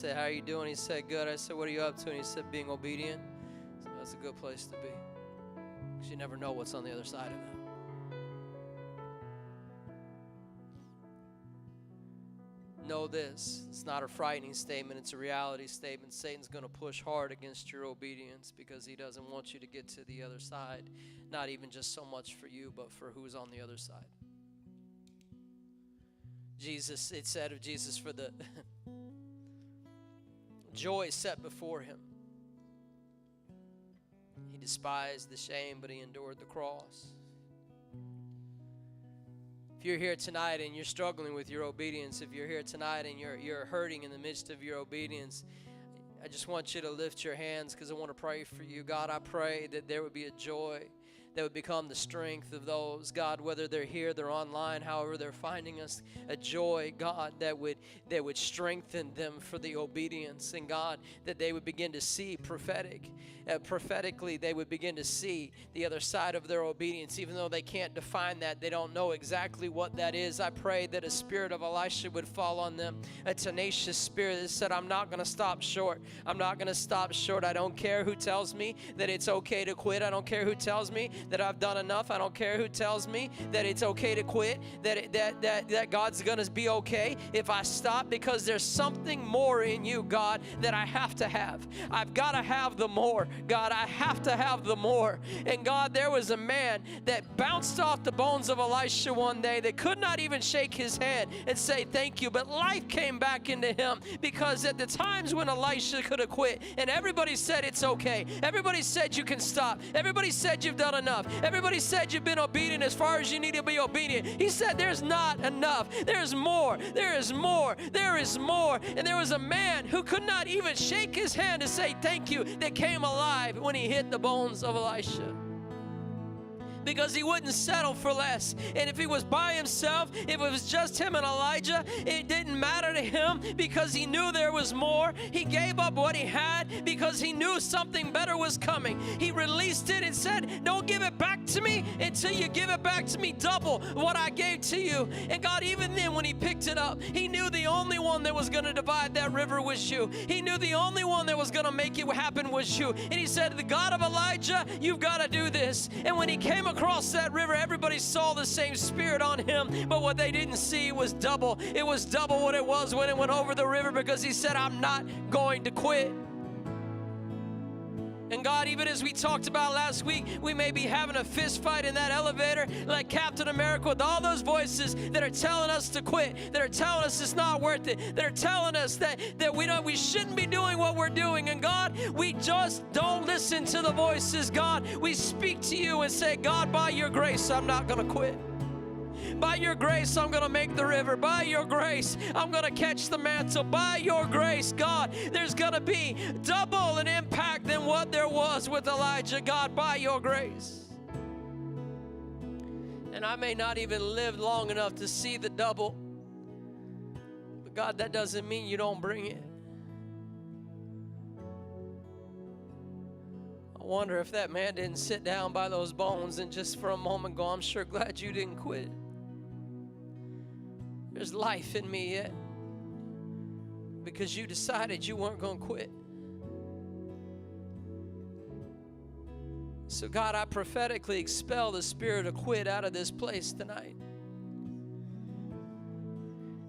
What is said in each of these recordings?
I said, how are you doing? He said, good. I said, what are you up to? And he said, being obedient. So that's a good place to be, because you never know what's on the other side of that. Know this, it's not a frightening statement, it's a reality statement. Satan's going to push hard against your obedience because he doesn't want you to get to the other side, not even just so much for you, but for who's on the other side. Jesus, it said of Jesus, for the joy set before him, he despised the shame, but he endured the cross. If you're here tonight and you're struggling with your obedience, if you're here tonight and you're hurting in the midst of your obedience, I just want you to lift your hands, because I want to pray for you. God, I pray that there would be a joy that would become the strength of those, God, whether they're here, they're online, however they're finding us, a joy, God, that would strengthen them for the obedience. And God, that they would begin to see prophetically, they would begin to see the other side of their obedience, even though they can't define that, they don't know exactly what that is. I pray that a spirit of Elisha would fall on them, a tenacious spirit that said, I'm not going to stop short. I'm not going to stop short. I don't care who tells me that it's okay to quit. I don't care who tells me that I've done enough. I don't care who tells me that it's okay to quit, that God's going to be okay if I stop, because there's something more in you, God, that I have to have. I've got to have the more. God, I have to have the more. And God, there was a man that bounced off the bones of Elisha one day that could not even shake his hand and say thank you, but life came back into him, because at the times when Elisha could have quit and everybody said it's okay, everybody said you can stop, everybody said you've done enough, everybody said you've been obedient as far as you need to be obedient, he said there's not enough, there's more, there is more, there is more. And there was a man who could not even shake his hand to say thank you that came alive when he hit the bones of Elisha, because he wouldn't settle for less. And if he was by himself, if it was just him and Elijah, it didn't matter to him, because he knew there was more. He gave up what he had because he knew something better was coming. He released it and said, don't give it back to me until you give it back to me double what I gave to you. And God, even then when he picked it up, he knew the only one that was going to divide that river was you. He knew the only one that was going to make it happen was you. And he said, the God of Elijah, you've got to do this. And when he came across that river, everybody saw the same spirit on him, but what they didn't see was double. It was double what it was when it went over the river, because he said, I'm not going to quit. And God, even as we talked about last week, we may be having a fist fight in that elevator like Captain America, with all those voices that are telling us to quit, that are telling us it's not worth it, that are telling us that we shouldn't be doing what we're doing. And God, we just don't listen to the voices. God, we speak to you and say, God, by your grace, I'm not going to quit. By your grace, I'm going to make the river. By your grace, I'm going to catch the mantle. By your grace, God, there's going to be double an impact than what there was with Elijah. God, by your grace. And I may not even live long enough to see the double, but God, that doesn't mean you don't bring it. I wonder if that man didn't sit down by those bones and just for a moment go, I'm sure glad you didn't quit. There's life in me yet, because you decided you weren't going to quit. So God, I prophetically expel the spirit of quit out of this place tonight.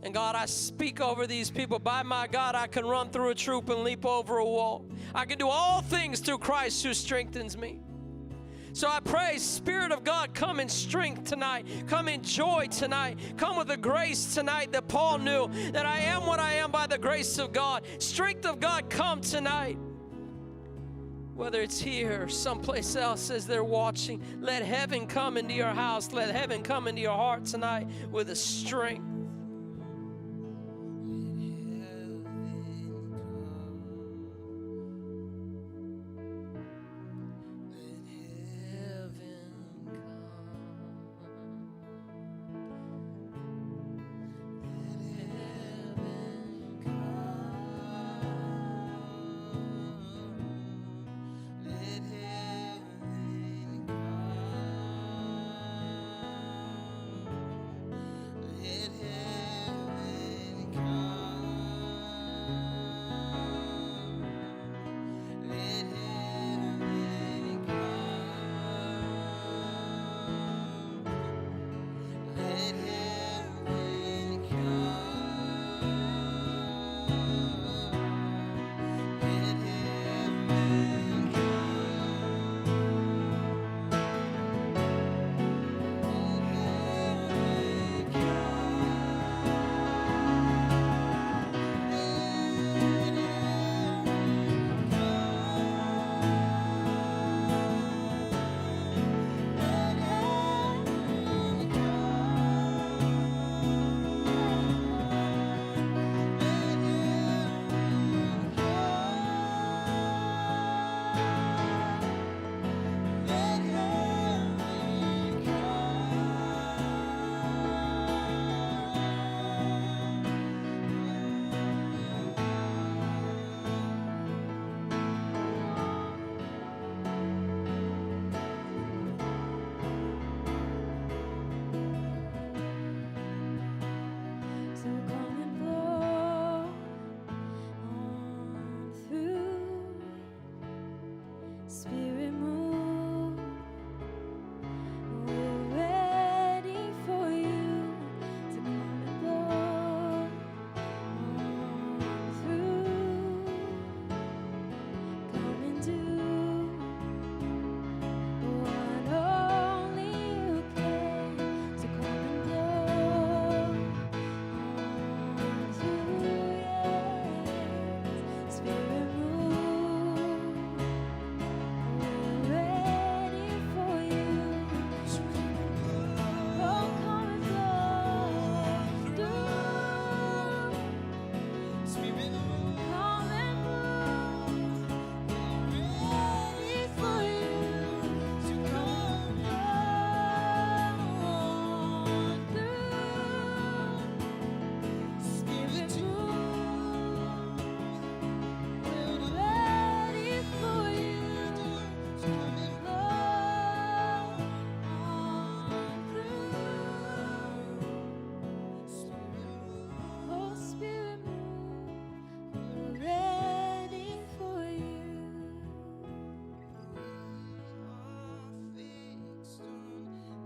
And God, I speak over these people. By my God, I can run through a troop and leap over a wall. I can do all things through Christ who strengthens me. So I pray, Spirit of God, come in strength tonight. Come in joy tonight. Come with the grace tonight that Paul knew, that I am what I am by the grace of God. Strength of God, come tonight. Whether it's here or someplace else as they're watching, let heaven come into your house. Let heaven come into your heart tonight with a strength. Let Spirit move. We're ready for you to come and blow on through. Come and do what only you can. So come and blow on through. Yes, Spirit move. We're ready for you. So come and blow. Oh, come and blow through. Spirit move. Come and move. Ready for you to come on through. Spirit move. We're ready for you to come and blow on through. Oh, Spirit move. We're ready for you.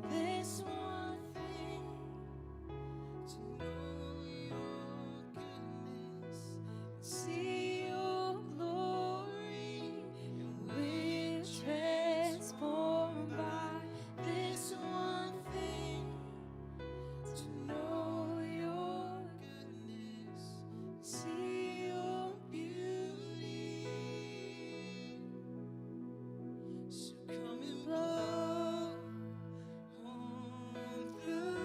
This one thing, to know your goodness, see your glory, and we're transformed by this one thing, to know your goodness, see your beauty. So come and blow on through.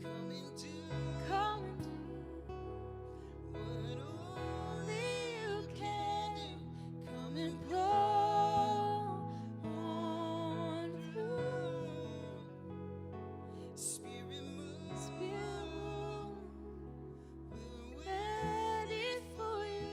Come and do what only you can do. Come and blow on through. Spirit move. Spirit move. We're ready for you.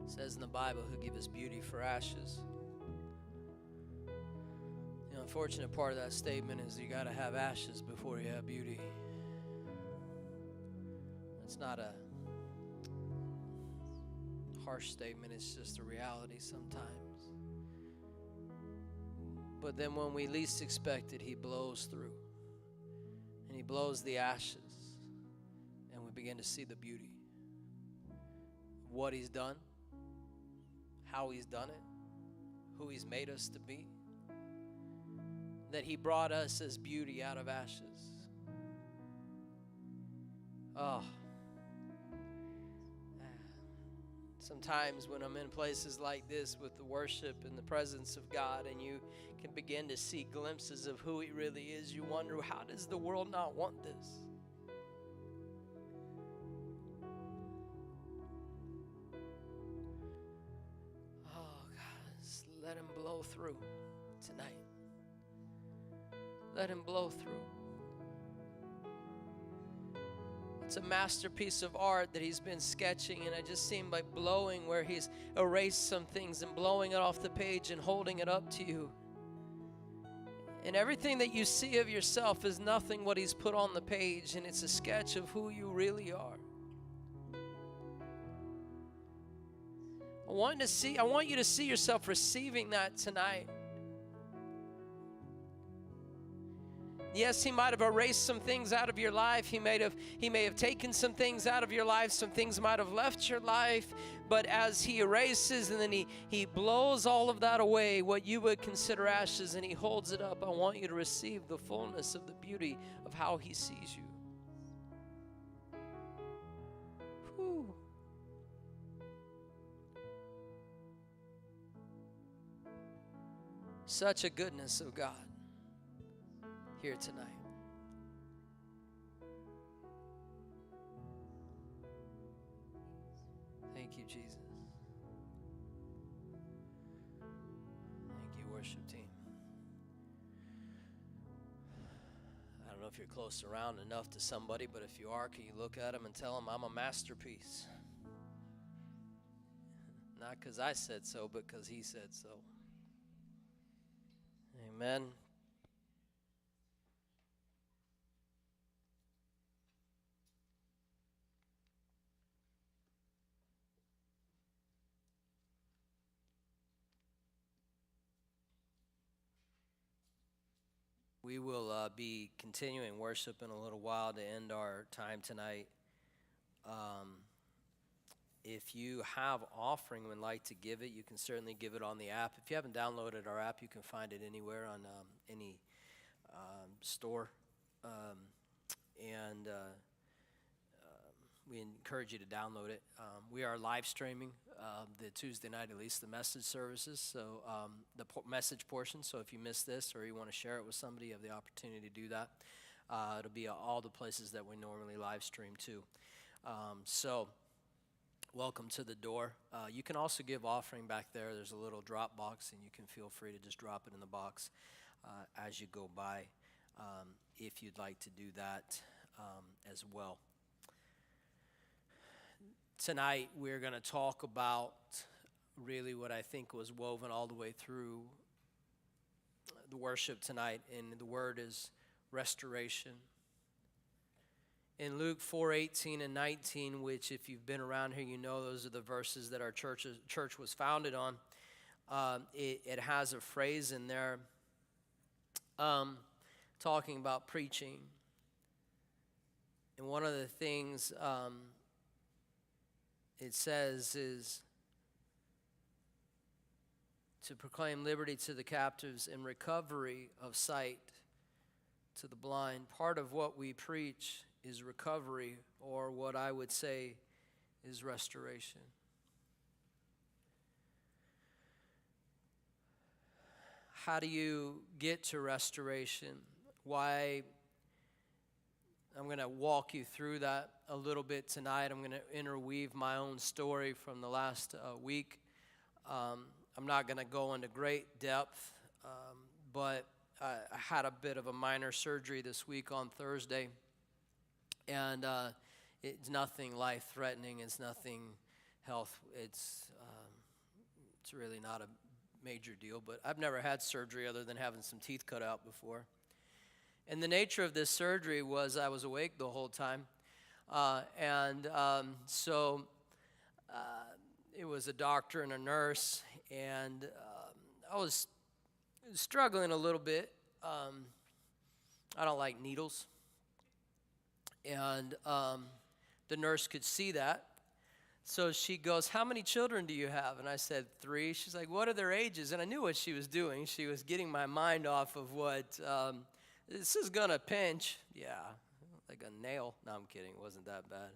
It says in the Bible, He'll give us beauty for ashes. The unfortunate part of that statement is you got to have ashes before you have beauty. It's not a harsh statement, it's just a reality sometimes. But then when we least expect it, He blows through. And He blows the ashes. And we begin to see the beauty of what He's done, how He's done it, who He's made us to be. That He brought us as beauty out of ashes. Oh. Sometimes when I'm in places like this with the worship and the presence of God, and you can begin to see glimpses of who He really is, you wonder, how does the world not want this? Oh, God, just let Him blow through tonight. Let Him blow through. It's a masterpiece of art that He's been sketching, and I just seem like blowing where He's erased some things and blowing it off the page and holding it up to you. And everything that you see of yourself is nothing what He's put on the page, and it's a sketch of who you really are. I want you to see yourself receiving that tonight. Yes, He might have erased some things out of your life. He may have taken some things out of your life. Some things might have left your life. But as He erases and then he blows all of that away, what you would consider ashes, and He holds it up, I want you to receive the fullness of the beauty of how He sees you. Whew. Such a goodness of God here tonight. Thank you, Jesus. Thank you, worship team. I don't know if you're close around enough to somebody, but if you are, can you look at them and tell them, I'm a masterpiece? Not because I said so, but because He said so. Amen. We will be continuing worship in a little while to end our time tonight. If you have offering and would like to give it, you can certainly give it on the app. If you haven't downloaded our app, you can find it anywhere on any store. We encourage you to download it. We are live streaming the Tuesday night, at least the message services, so the message portion. So if you missed this or you want to share it with somebody, you have the opportunity to do that. It'll be all the places that we normally live stream to. So welcome to the door. You can also give offering back there. There's a little drop box, and you can feel free to just drop it in the box as you go by if you'd like to do that as well. Tonight, we're going to talk about really what I think was woven all the way through the worship tonight, and the word is restoration. In Luke 4:18 and 19, which if you've been around here, you know those are the verses that our church was founded on. It has a phrase in there talking about preaching. And one of the things it says is to proclaim liberty to the captives and recovery of sight to the blind. Part of what we preach is recovery, or what I would say is restoration. How do you get to restoration? Why? I'm going to walk you through that a little bit tonight. I'm going to interweave my own story from the last week. I'm not going to go into great depth, but I had a bit of a minor surgery this week on Thursday, and it's nothing life-threatening. It's nothing health. It's really not a major deal, but I've never had surgery other than having some teeth cut out before. And the nature of this surgery was I was awake the whole time. So it was a doctor and a nurse, and I was struggling a little bit. I don't like needles. And the nurse could see that. So she goes, "How many children do you have?" And I said, 3. She's like, "What are their ages?" And I knew what she was doing. She was getting my mind off of what... this is going to pinch. Yeah, like a nail. No, I'm kidding. It wasn't that bad.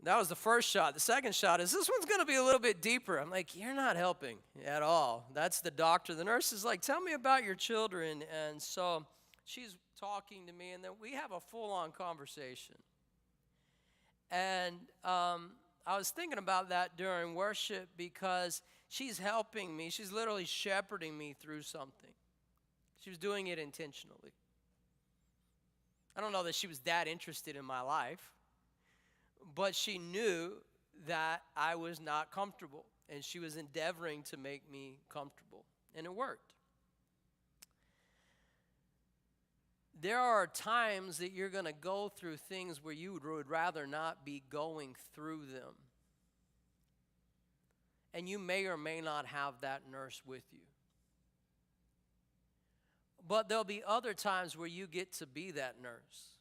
That was the first shot. The second shot is, this one's going to be a little bit deeper. I'm like, you're not helping at all. That's the doctor. The nurse is like, "Tell me about your children." And so she's talking to me, and then we have a full-on conversation. And I was thinking about that during worship because she's helping me. She's literally shepherding me through something. She was doing it intentionally. I don't know that she was that interested in my life, but she knew that I was not comfortable, and she was endeavoring to make me comfortable, and it worked. There are times that you're going to go through things where you would rather not be going through them, and you may or may not have that nurse with you. But there'll be other times where you get to be that nurse.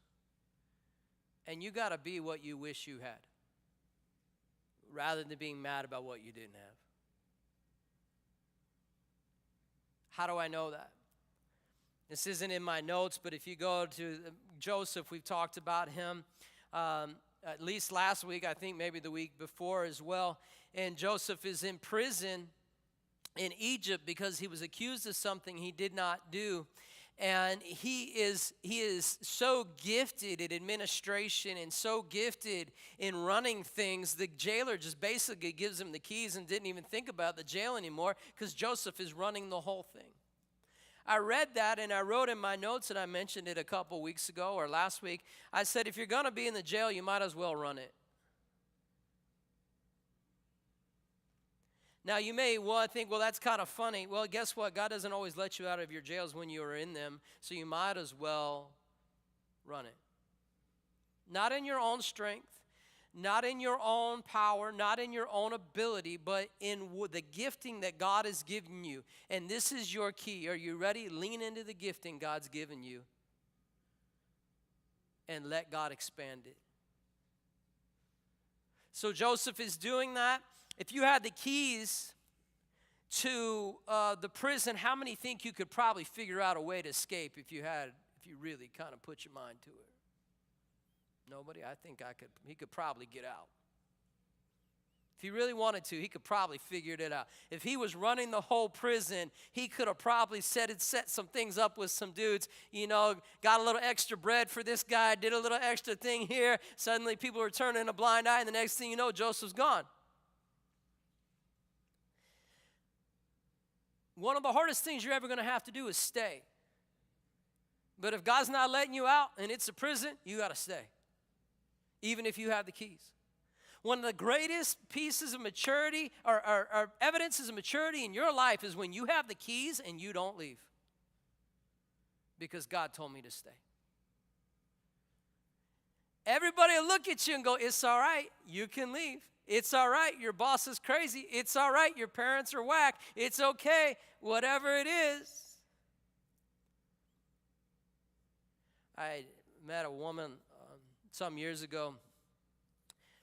And you got to be what you wish you had, rather than being mad about what you didn't have. How do I know that? This isn't in my notes, but if you go to Joseph, we've talked about him at least last week, I think maybe the week before as well. And Joseph is in prison in Egypt because he was accused of something he did not do. And he is so gifted at administration and so gifted in running things, the jailer just basically gives him the keys and didn't even think about the jail anymore because Joseph is running the whole thing. I read that and I wrote in my notes, and I mentioned it a couple weeks ago or last week. I said, if you're going to be in the jail, you might as well run it. Now, you may think, well, that's kind of funny. Well, guess what? God doesn't always let you out of your jails when you are in them, so you might as well run it. Not in your own strength, not in your own power, not in your own ability, but in the gifting that God has given you. And this is your key. Are you ready? Lean into the gifting God's given you and let God expand it. So Joseph is doing that. If you had the keys to the prison, how many think you could probably figure out a way to escape if you really kind of put your mind to it? Nobody? I think he could probably get out. If he really wanted to, he could probably figure it out. If he was running the whole prison, he could have probably set some things up with some dudes, got a little extra bread for this guy, did a little extra thing here. Suddenly people were turning a blind eye, and the next thing you know, Joseph's gone. One of the hardest things you're ever going to have to do is stay. But if God's not letting you out and it's a prison, you got to stay, even if you have the keys. One of the greatest pieces of maturity or evidences of maturity in your life is when you have the keys and you don't leave because God told me to stay. Everybody will look at you and go, it's all right, you can leave. It's all right, your boss is crazy. It's all right, your parents are whack. It's okay, whatever it is. I met a woman some years ago.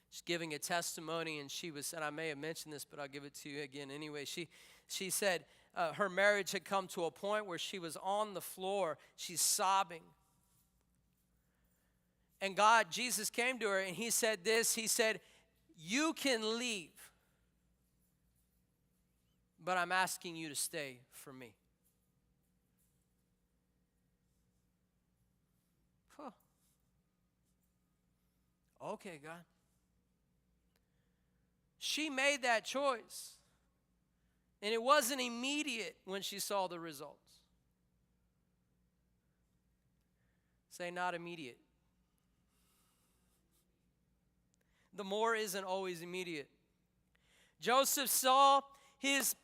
She's giving a testimony, and and I may have mentioned this, but I'll give it to you again anyway. She said her marriage had come to a point where she was on the floor. She's sobbing. And Jesus came to her, and he said this. He said, you can leave, but I'm asking you to stay for me. Huh. Okay, God. She made that choice, and it wasn't immediate when she saw the results. Say, not immediate. The more isn't always immediate. Joseph saw his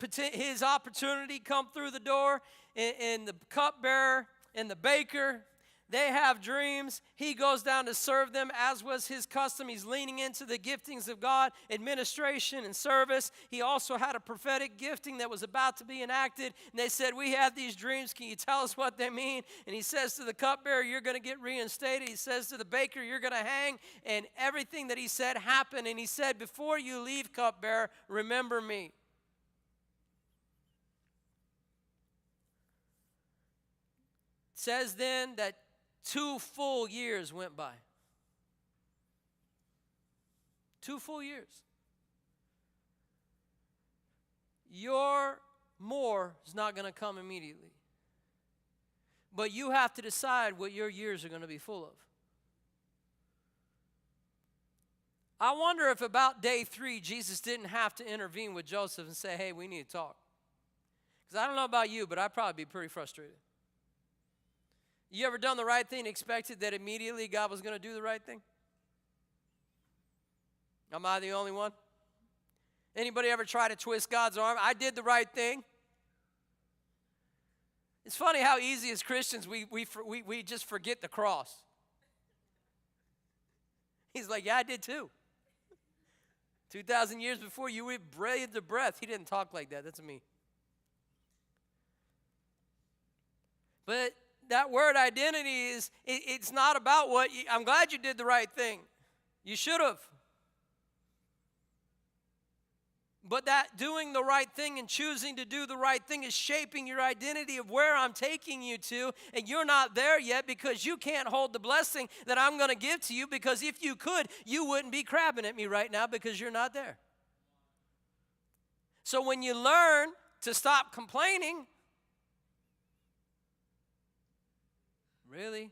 opportunity come through the door, and the cupbearer and the baker, they have dreams. He goes down to serve them, as was his custom. He's leaning into the giftings of God, administration and service. He also had a prophetic gifting that was about to be enacted. And they said, we have these dreams. Can you tell us what they mean? And he says to the cupbearer, you're going to get reinstated. He says to the baker, you're going to hang. And everything that he said happened. And he said, before you leave, cupbearer, remember me. It says then that 2 full years went by. 2 full years. Your more is not going to come immediately. But you have to decide what your years are going to be full of. I wonder if about day 3, Jesus didn't have to intervene with Joseph and say, hey, we need to talk. Because I don't know about you, but I'd probably be pretty frustrated. You ever done the right thing and expected that immediately God was going to do the right thing? Am I the only one? Anybody ever try to twist God's arm? I did the right thing. It's funny how easy as Christians we just forget the cross. He's like, yeah, I did too. 2,000 years before you breathed the breath. He didn't talk like that. That's me. But that word identity it's not about I'm glad you did the right thing. You should have. But that doing the right thing and choosing to do the right thing is shaping your identity of where I'm taking you to. And you're not there yet because you can't hold the blessing that I'm going to give to you, because if you could, you wouldn't be crabbing at me right now because you're not there. So when you learn to stop complaining, really?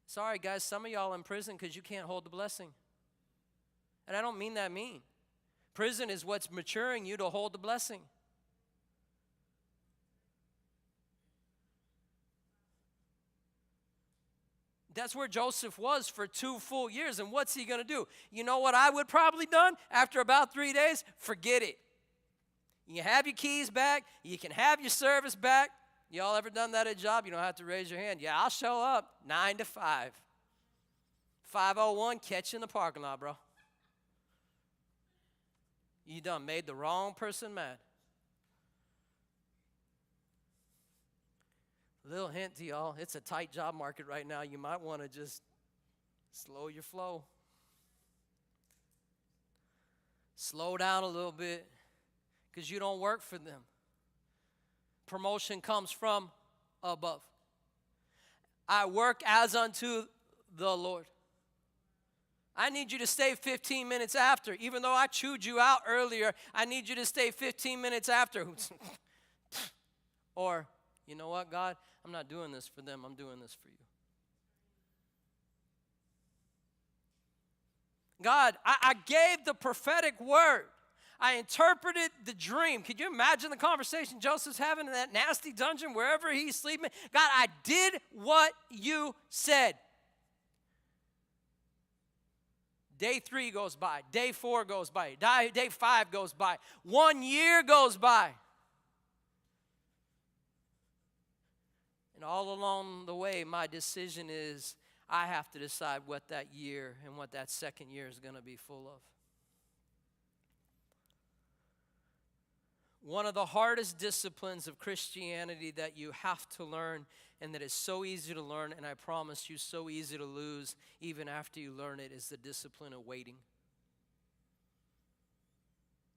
Sorry, guys, some of y'all in prison because you can't hold the blessing. And I don't mean that mean. Prison is what's maturing you to hold the blessing. That's where Joseph was for 2 full years. And what's he going to do? You know what I would probably done after about 3 days? Forget it. You can have your keys back. You can have your service back. Y'all ever done that at a job? You don't have to raise your hand. Yeah, I'll show up 9 to 5. 501, catch you in the parking lot, bro. You done made the wrong person mad. Little hint to y'all, it's a tight job market right now. You might want to just slow your flow. Slow down a little bit because you don't work for them. Promotion comes from above. I work as unto the Lord. I need you to stay 15 minutes after. Even though I chewed you out earlier, I need you to stay 15 minutes after. Or, you know what, God? I'm not doing this for them. I'm doing this for you. God, I gave the prophetic word. I interpreted the dream. Could you imagine the conversation Joseph's having in that nasty dungeon, wherever he's sleeping? God, I did what you said. Day 3 goes by. Day 4 goes by. Day 5 goes by. 1 year goes by. And all along the way, my decision is I have to decide what that year and what that second year is going to be full of. One of the hardest disciplines of Christianity that you have to learn, and that is so easy to learn, and I promise you so easy to lose even after you learn it, is the discipline of waiting.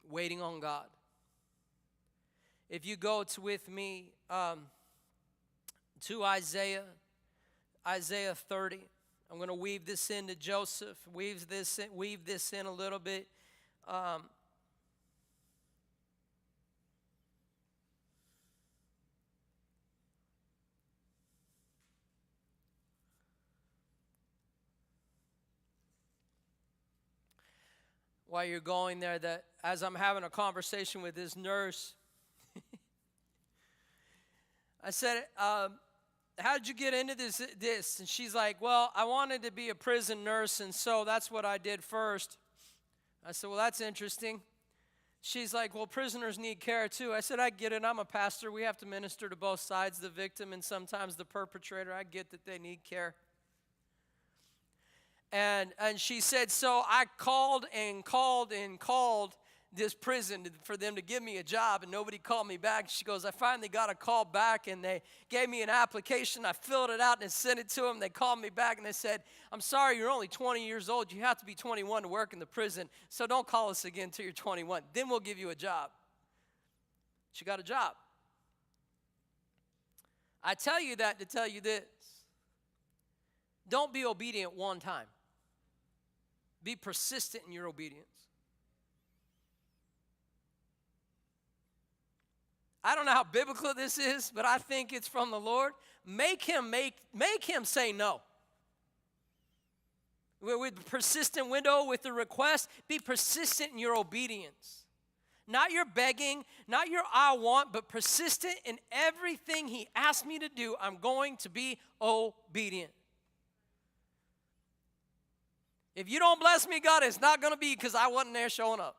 Waiting on God. If you go with me to Isaiah 30. I'm going to weave this into Joseph, weave this in a little bit. While you're going there, that as I'm having a conversation with this nurse, I said, how did you get into this? And she's like, well, I wanted to be a prison nurse, and so that's what I did first. I said, well, that's interesting. She's like, well, prisoners need care too. I said, I get it. I'm a pastor. We have to minister to both sides, the victim and sometimes the perpetrator. I get that they need care. And she said, so I called this prison for them to give me a job, and nobody called me back. She goes, I finally got a call back, and they gave me an application. I filled it out and sent it to them. They called me back, and they said, I'm sorry, you're only 20 years old. You have to be 21 to work in the prison, so don't call us again until you're 21. Then we'll give you a job. She got a job. I tell you that to tell you this. Don't be obedient one time. Be persistent in your obedience. I don't know how biblical this is, but I think it's from the Lord. Make him say no. With the persistent window, with the request, be persistent in your obedience. Not your begging, not your I want, but persistent in everything he asked me to do. I'm going to be obedient. If you don't bless me, God, it's not going to be because I wasn't there showing up.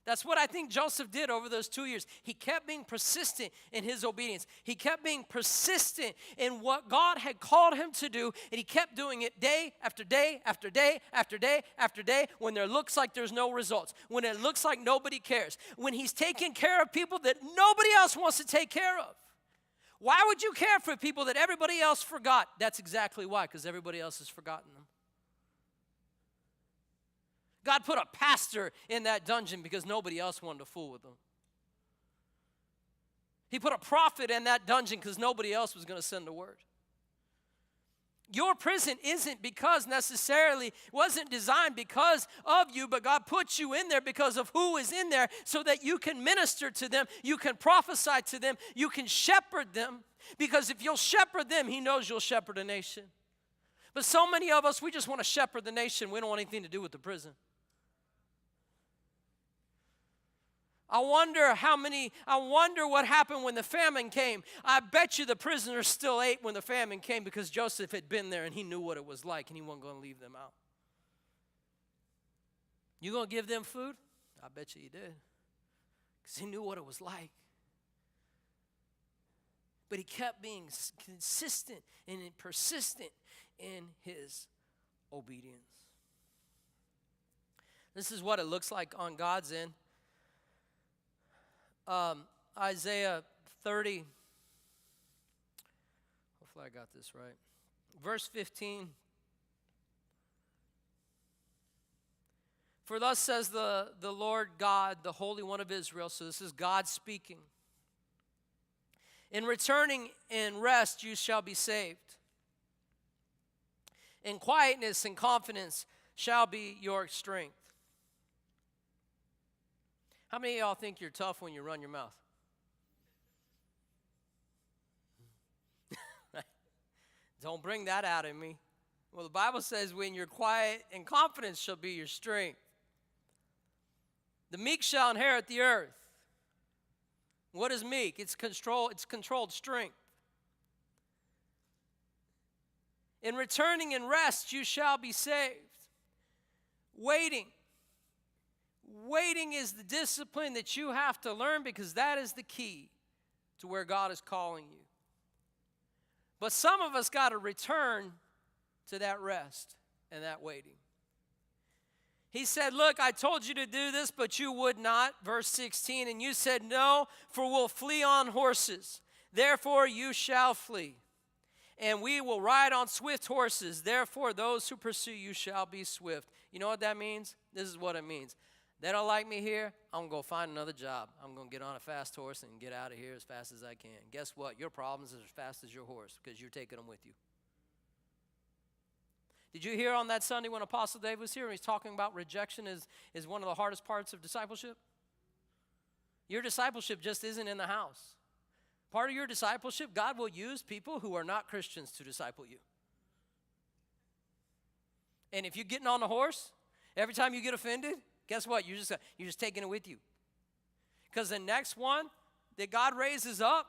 That's what I think Joseph did over those 2 years. He kept being persistent in his obedience. He kept being persistent in what God had called him to do, and he kept doing it day after day after day after day after day when there looks like there's no results, when it looks like nobody cares, when he's taking care of people that nobody else wants to take care of. Why would you care for people that everybody else forgot? That's exactly why, because everybody else has forgotten them. God put a pastor in that dungeon because nobody else wanted to fool with them. He put a prophet in that dungeon because nobody else was going to send the word. Your prison wasn't designed because of you, but God put you in there because of who is in there so that you can minister to them, you can prophesy to them, you can shepherd them. Because if you'll shepherd them, he knows you'll shepherd a nation. But so many of us, we just want to shepherd the nation. We don't want anything to do with the prison. I wonder what happened when the famine came. I bet you the prisoners still ate when the famine came because Joseph had been there and he knew what it was like and he wasn't going to leave them out. You going to give them food? I bet you he did because he knew what it was like. But he kept being consistent and persistent in his obedience. This is what it looks like on God's end. Isaiah 30. Hopefully I got this right. Verse 15. For thus says the Lord God, the Holy One of Israel. So this is God speaking. In returning and rest you shall be saved. In quietness and confidence shall be your strength. How many of y'all think you're tough when you run your mouth? Don't bring that out of me. Well, the Bible says when you're quiet and confidence shall be your strength. The meek shall inherit the earth. What is meek? It's controlled strength. In returning and rest you shall be saved. Waiting. Waiting is the discipline that you have to learn because that is the key to where God is calling you. But some of us got to return to that rest and that waiting. He said, look, I told you to do this, but you would not. Verse 16, and you said, no, for we'll flee on horses. Therefore you shall flee. And we will ride on swift horses. Therefore those who pursue you shall be swift. You know what that means? This is what it means. They don't like me here, I'm going to go find another job. I'm going to get on a fast horse and get out of here as fast as I can. Guess what? Your problems are as fast as your horse because you're taking them with you. Did you hear on that Sunday when Apostle Dave was here and he's talking about rejection is one of the hardest parts of discipleship? Your discipleship just isn't in the house. Part of your discipleship, God will use people who are not Christians to disciple you. And if you're getting on the horse, every time you get offended, guess what? You're just taking it with you. Because the next one that God raises up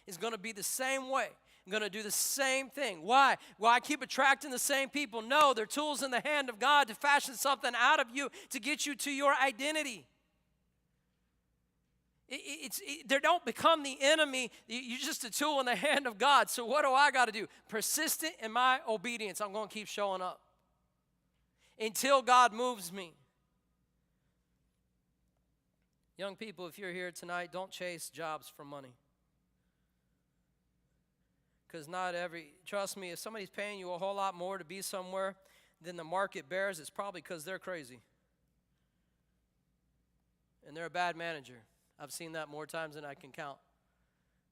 is going to be the same way. I'm going to do the same thing. Why? Well, I keep attracting the same people. No, they're tools in the hand of God to fashion something out of you to get you to your identity. They don't become the enemy. You're just a tool in the hand of God. So what do I got to do? Persistent in my obedience. I'm going to keep showing up until God moves me. Young people, if you're here tonight, don't chase jobs for money. Because trust me, if somebody's paying you a whole lot more to be somewhere than the market bears, it's probably because they're crazy. And they're a bad manager. I've seen that more times than I can count.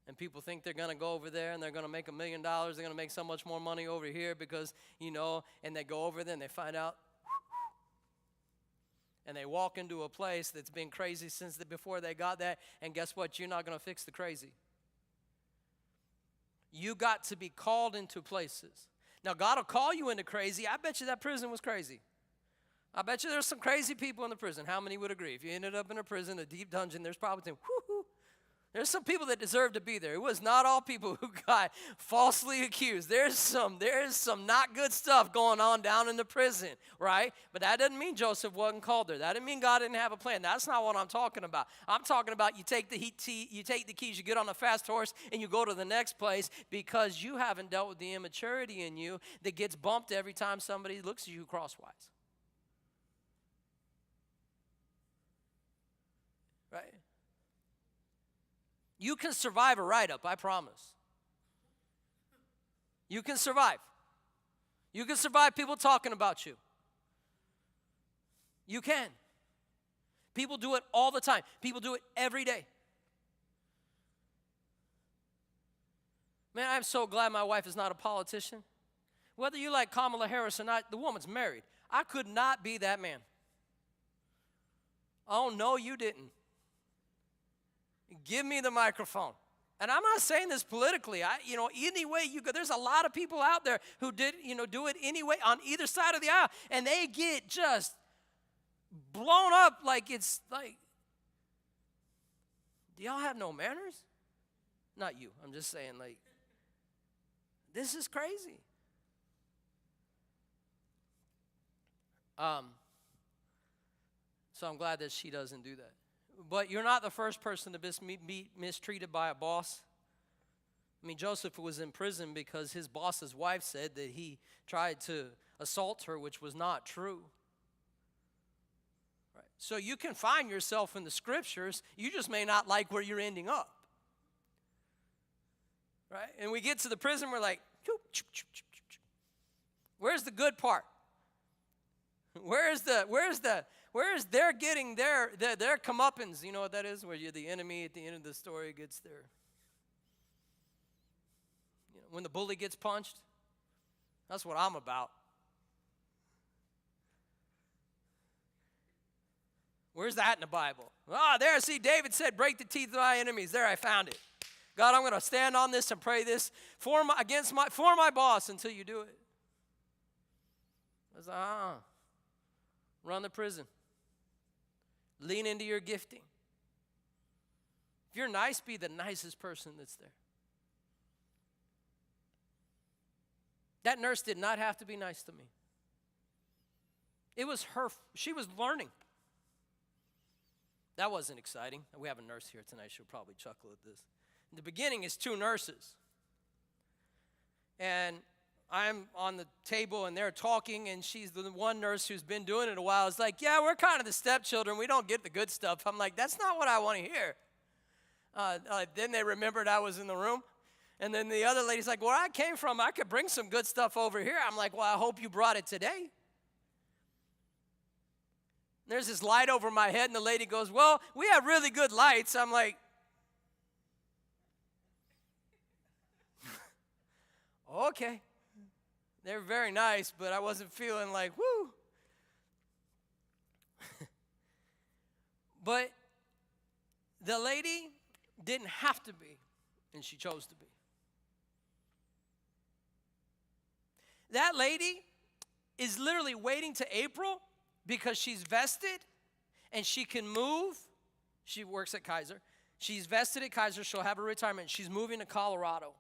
And people think they're going to go over there and they're going to make $1 million. They're going to make so much more money over here because, and they go over there and they find out. And they walk into a place that's been crazy before they got there. And guess what? You're not going to fix the crazy. You got to be called into places. Now, God will call you into crazy. I bet you that prison was crazy. I bet you there's some crazy people in the prison. How many would agree? If you ended up in a prison, a deep dungeon, there's probably whoo-hoo. There's some people that deserve to be there. It was not all people who got falsely accused. There's some not good stuff going on down in the prison, right? But that doesn't mean Joseph wasn't called there. That didn't mean God didn't have a plan. That's not what I'm talking about. I'm talking about you take the keys, you get on a fast horse, and you go to the next place because you haven't dealt with the immaturity in you that gets bumped every time somebody looks at you crosswise. Right? You can survive a write-up, I promise. You can survive. You can survive people talking about you. You can. People do it all the time. People do it every day. Man, I'm so glad my wife is not a politician. Whether you like Kamala Harris or not, the woman's married. I could not be that man. Oh, no, you didn't. Give me the microphone. And I'm not saying this politically. Any way you go, there's a lot of people out there who do it anyway on either side of the aisle, and they get just blown up like it's like, do y'all have no manners? Not you. I'm just saying, like, this is crazy. So I'm glad that she doesn't do that. But you're not the first person to be mistreated by a boss. I mean, Joseph was in prison because his boss's wife said that he tried to assault her, which was not true. Right? So you can find yourself in the scriptures. You just may not like where you're ending up. Right? And we get to the prison, we're like, where's the good part? Where's they're getting their comeuppance? You know what that is? Where you're the enemy at the end of the story gets their, when the bully gets punched. That's what I'm about. Where's that in the Bible? There, see, David said, break the teeth of my enemies. There, I found it. God, I'm going to stand on this and pray this for my boss until you do it. I was like, run the prison. Lean into your gifting. If you're nice, be the nicest person that's there. That nurse did not have to be nice to me. It was she was learning. That wasn't exciting. We have a nurse here tonight. She'll probably chuckle at this. In the beginning, it's 2 nurses. And I'm on the table, and they're talking, and she's the one nurse who's been doing it a while. It's like, yeah, we're kind of the stepchildren. We don't get the good stuff. I'm like, that's not what I want to hear. Then they remembered I was in the room. And then the other lady's like, where I came from, I could bring some good stuff over here. I'm like, well, I hope you brought it today. There's this light over my head, and the lady goes, well, we have really good lights. I'm like, okay. They're very nice, but I wasn't feeling like, woo. But the lady didn't have to be, and she chose to be. That lady is literally waiting to April because she's vested and she can move. She works at Kaiser. She's vested at Kaiser. She'll have a retirement. She's moving to Colorado.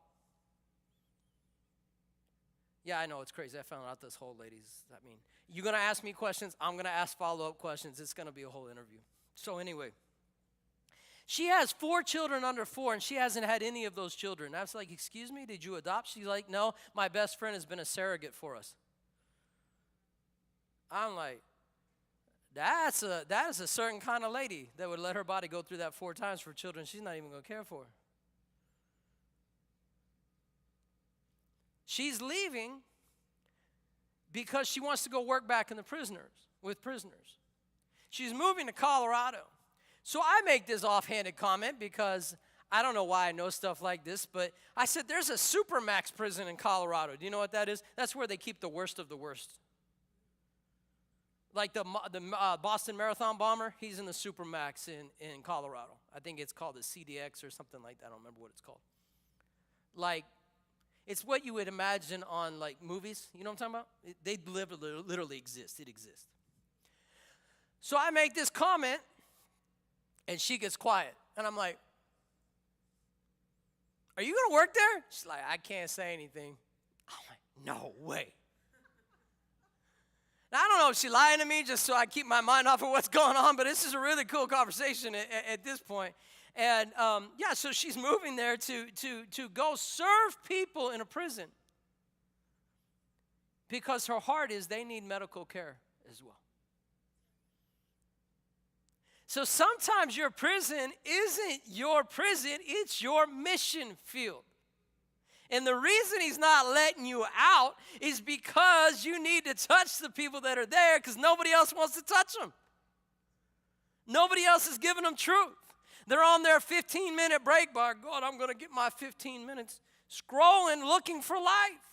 Yeah, I know, it's crazy. I found out this whole you're going to ask me questions. I'm going to ask follow-up questions. It's going to be a whole interview. So anyway, she has 4 children under 4, and she hasn't had any of those children. I was like, excuse me, did you adopt? She's like, no, my best friend has been a surrogate for us. I'm like, that is a certain kind of lady that would let her body go through that 4 times for children she's not even going to care for. She's leaving because she wants to go work back with prisoners. She's moving to Colorado. So I make this offhanded comment because I don't know why I know stuff like this, but I said there's a Supermax prison in Colorado. Do you know what that is? That's where they keep the worst of the worst. Like the Boston Marathon bomber, he's in the Supermax in Colorado. I think it's called the CDX or something like that. I don't remember what it's called. Like, it's what you would imagine on, like, movies. You know what I'm talking about? They literally exist. It exists. So I make this comment, and she gets quiet. And I'm like, are you going to work there? She's like, I can't say anything. I'm like, no way. Now, I don't know if she's lying to me just so I keep my mind off of what's going on, but this is a really cool conversation at this point. And, so she's moving there to go serve people in a prison because her heart is they need medical care as well. So sometimes your prison isn't your prison, it's your mission field. And the reason he's not letting you out is because you need to touch the people that are there because nobody else wants to touch them. Nobody else is giving them truth. They're on their 15-minute break. By God, I'm going to get my 15 minutes scrolling, looking for life.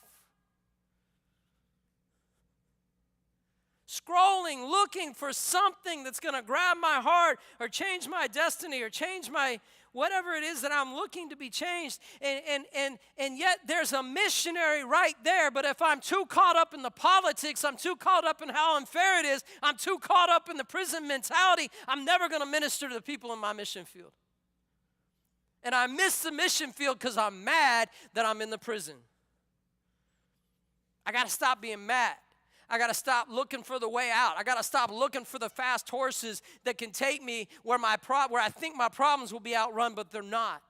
Scrolling, looking for something that's going to grab my heart or change my destiny or change my whatever it is that I'm looking to be changed. And yet there's a missionary right there. But if I'm too caught up in the politics, I'm too caught up in how unfair it is, I'm too caught up in the prison mentality, I'm never going to minister to the people in my mission field. And I miss the mission field because I'm mad that I'm in the prison. I got to stop being mad. I got to stop looking for the way out. I got to stop looking for the fast horses that can take me where I think my problems will be outrun, but they're not.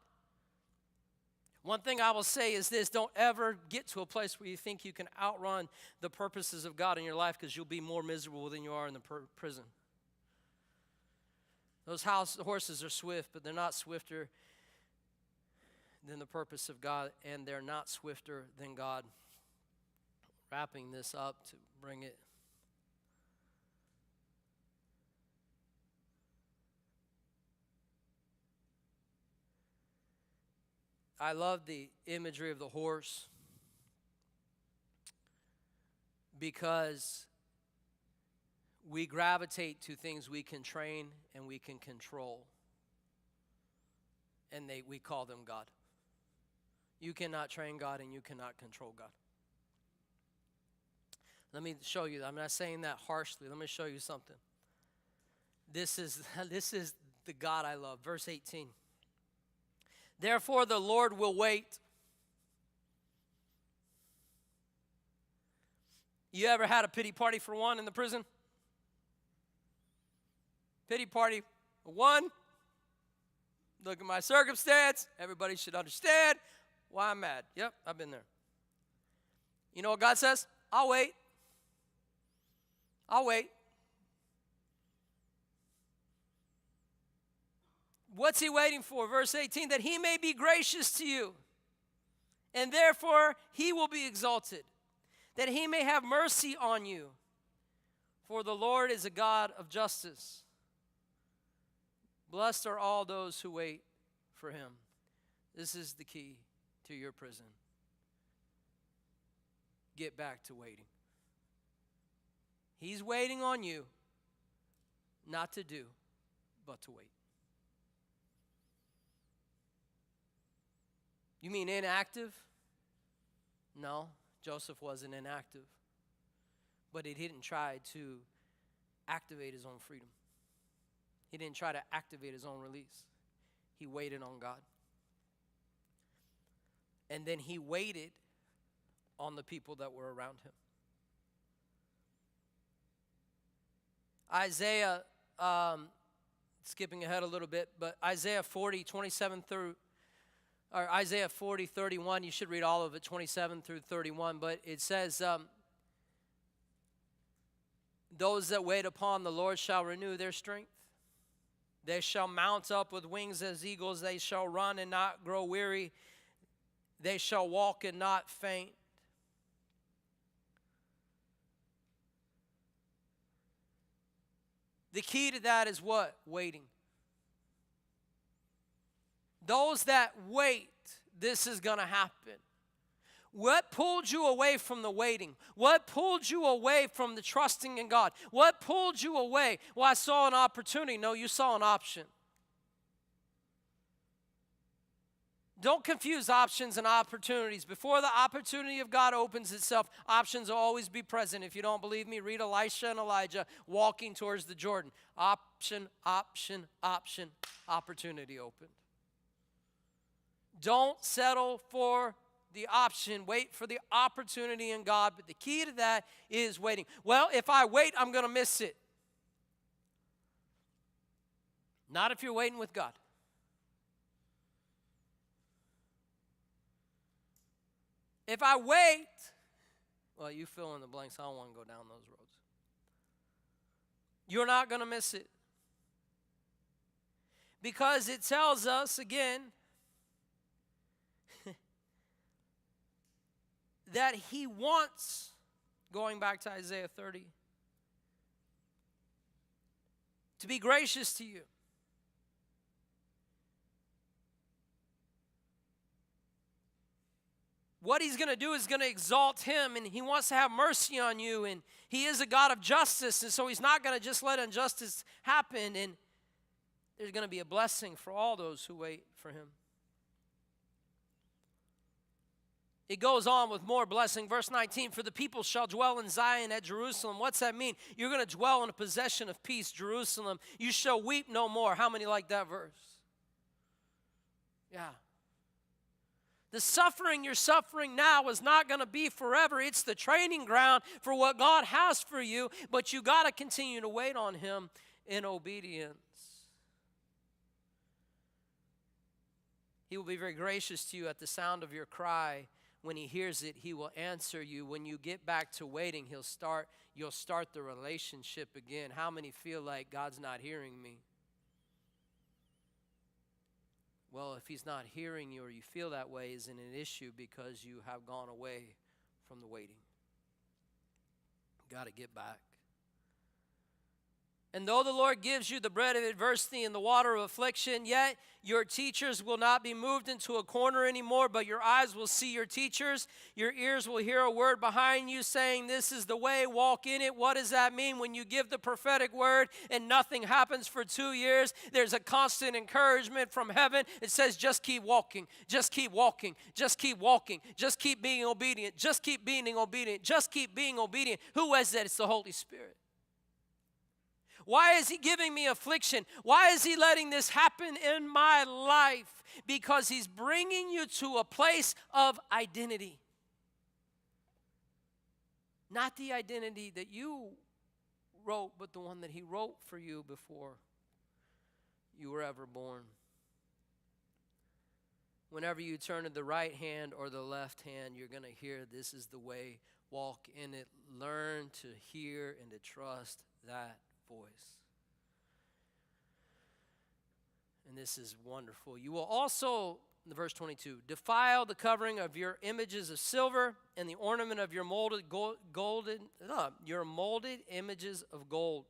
One thing I will say is this: don't ever get to a place where you think you can outrun the purposes of God in your life, because you'll be more miserable than you are in the prison. Those horses are swift, but they're not swifter than the purpose of God, and they're not swifter than God. Wrapping this up to bring it. I love the imagery of the horse because we gravitate to things we can train and we can control, and we call them God. You cannot train God and you cannot control God. Let me show you. I'm not saying that harshly. Let me show you something. This is the God I love. Verse 18. Therefore the Lord will wait. You ever had a pity party for one in the prison? Pity party for one. Look at my circumstance. Everybody should understand why I'm mad. Yep, I've been there. You know what God says? I'll wait. I'll wait. What's he waiting for? Verse 18, that he may be gracious to you, and therefore he will be exalted, that he may have mercy on you. For the Lord is a God of justice. Blessed are all those who wait for him. This is the key to your prison. Get back to waiting. He's waiting on you, not to do, but to wait. You mean inactive? No, Joseph wasn't inactive. But he didn't try to activate his own freedom. He didn't try to activate his own release. He waited on God. And then he waited on the people that were around him. Isaiah, skipping ahead a little bit, but Isaiah 40, 31, you should read all of it, 27 through 31, but it says, those that wait upon the Lord shall renew their strength. They shall mount up with wings as eagles. They shall run and not grow weary. They shall walk and not faint. The key to that is what? Waiting. Those that wait, this is going to happen. What pulled you away from the waiting? What pulled you away from the trusting in God? What pulled you away? Well, I saw an opportunity. No, you saw an option. Don't confuse options and opportunities. Before the opportunity of God opens itself, options will always be present. If you don't believe me, read Elisha and Elijah walking towards the Jordan. Option, option, option, opportunity opened. Don't settle for the option. Wait for the opportunity in God. But the key to that is waiting. Well, if I wait, I'm going to miss it. Not if you're waiting with God. If I wait, well, you fill in the blanks. I don't want to go down those roads. You're not going to miss it. Because it tells us, again, that he wants, going back to Isaiah 30, to be gracious to you. What he's going to do is going to exalt him, and he wants to have mercy on you, and he is a God of justice, and so he's not going to just let injustice happen, and there's going to be a blessing for all those who wait for him. It goes on with more blessing. Verse 19, for the people shall dwell in Zion at Jerusalem. What's that mean? You're going to dwell in a possession of peace, Jerusalem. You shall weep no more. How many like that verse? Yeah. The suffering you're suffering now is not going to be forever. It's the training ground for what God has for you, but you got to continue to wait on him in obedience. He will be very gracious to you at the sound of your cry. When he hears it, he will answer you. When you get back to waiting, you'll start the relationship again. How many feel like God's not hearing me? Well, if he's not hearing you or you feel that way, isn't an issue because you have gone away from the waiting. Got to get back. And though the Lord gives you the bread of adversity and the water of affliction, yet your teachers will not be moved into a corner anymore, but your eyes will see your teachers. Your ears will hear a word behind you saying, this is the way, walk in it. What does that mean? When you give the prophetic word and nothing happens for 2 years, there's a constant encouragement from heaven. It says, just keep walking, just keep walking, just keep walking, just keep being obedient, just keep being obedient, just keep being obedient. Who is that? It's the Holy Spirit. Why is he giving me affliction? Why is he letting this happen in my life? Because he's bringing you to a place of identity. Not the identity that you wrote, but the one that he wrote for you before you were ever born. Whenever you turn to the right hand or the left hand, you're going to hear, this is the way, walk in it. Learn to hear and to trust that voice. And this is wonderful. You will also, verse 22, defile the covering of your images of silver and the ornament of your molded your molded images of gold.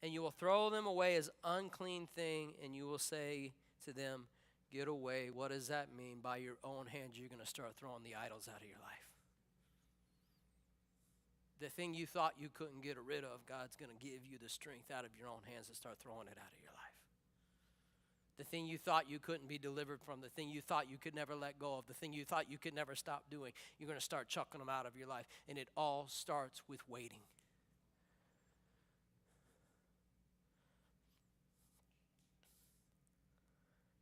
And you will throw them away as unclean thing, and you will say to them, get away. What does that mean? By your own hands, you're going to start throwing the idols out of your life. The thing you thought you couldn't get rid of, God's going to give you the strength out of your own hands to start throwing it out of your life. The thing you thought you couldn't be delivered from, the thing you thought you could never let go of, the thing you thought you could never stop doing, you're going to start chucking them out of your life. And it all starts with waiting.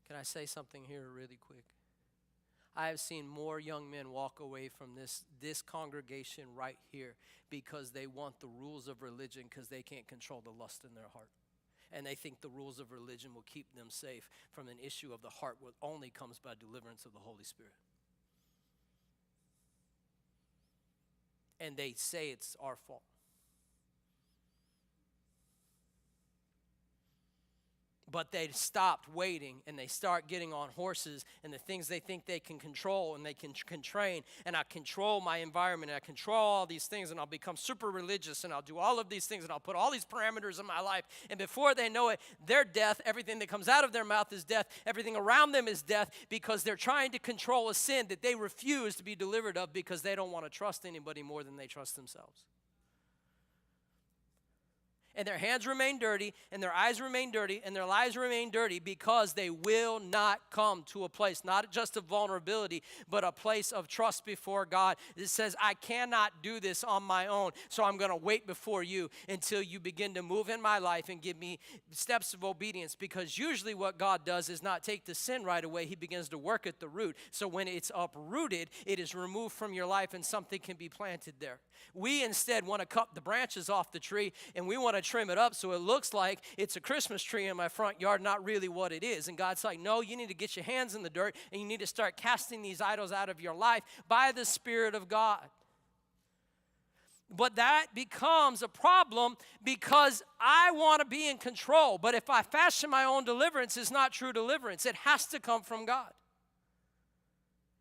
Can I say something here really quick? I have seen more young men walk away from this congregation right here because they want the rules of religion because they can't control the lust in their heart. And they think the rules of religion will keep them safe from an issue of the heart, which only comes by deliverance of the Holy Spirit. And they say it's our fault. But they stopped waiting and they start getting on horses and the things they think they can control and they can train. And I control my environment and I control all these things and I'll become super religious and I'll do all of these things and I'll put all these parameters in my life. And before they know it, they're death. Everything that comes out of their mouth is death. Everything around them is death because they're trying to control a sin that they refuse to be delivered of because they don't want to trust anybody more than they trust themselves. And their hands remain dirty, and their eyes remain dirty, and their lives remain dirty because they will not come to a place, not just of vulnerability, but a place of trust before God. It says, I cannot do this on my own, so I'm going to wait before you until you begin to move in my life and give me steps of obedience, because usually what God does is not take the sin right away. He begins to work at the root. So when it's uprooted, it is removed from your life and something can be planted there. We instead want to cut the branches off the tree, and we want to trim it up so it looks like it's a Christmas tree in my front yard, not really what it is. And God's like, no, you need to get your hands in the dirt and you need to start casting these idols out of your life by the Spirit of God. But that becomes a problem because I want to be in control. But if I fashion my own deliverance, it's not true deliverance. It has to come from God.